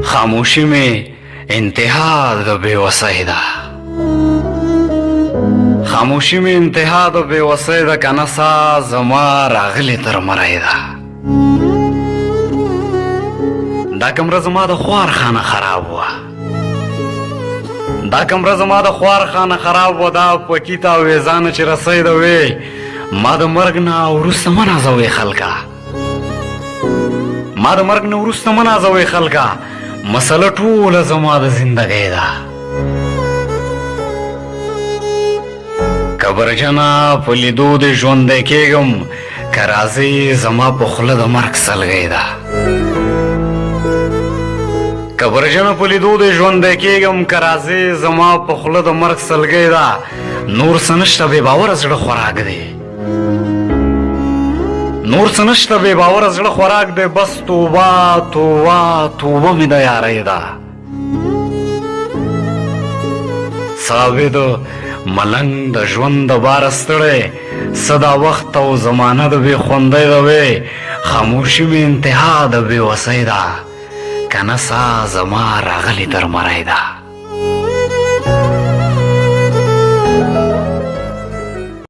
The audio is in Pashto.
خاموشی می انتها د بېوسۍ ده، خاموشي می انتها د بېوسۍ ده، کنه سا زما راغلی تر مری ده. دا کمره زما د خوار خانه خراب وه، دا کمره زما د خوار خانه خراب وه. دا پکي ته وېزانه چې رسۍ ده وې ما د مرګ نه وروسته مه نازوې خلکه، ما د مرګ نه وروسته مه نازوې خلکه، مسله ټوله زما د زندګۍ ده. کبرجنه په لیدو د ژوندی کېږم، که راځې زما په خوله د مرګ سلګۍ ده. کبرجنه په لیدو د ژوندی کېږم، که راځې زما په خوله د مرګ سلګۍ ده. نور څه نشته بې باوره زړه خوراک دی، نور څه نشته بې باوره زړه خوراک دی. بس توبه توبه توبه مې د یارۍ ده. ثابت ملنګ د ژوند د باره ستړی، څه دا وخت او زمانه د بې خوندۍ ده وې. خاموشي مې انتها د بېوسۍ ده، که نه سا زما راغلی تر مری ده.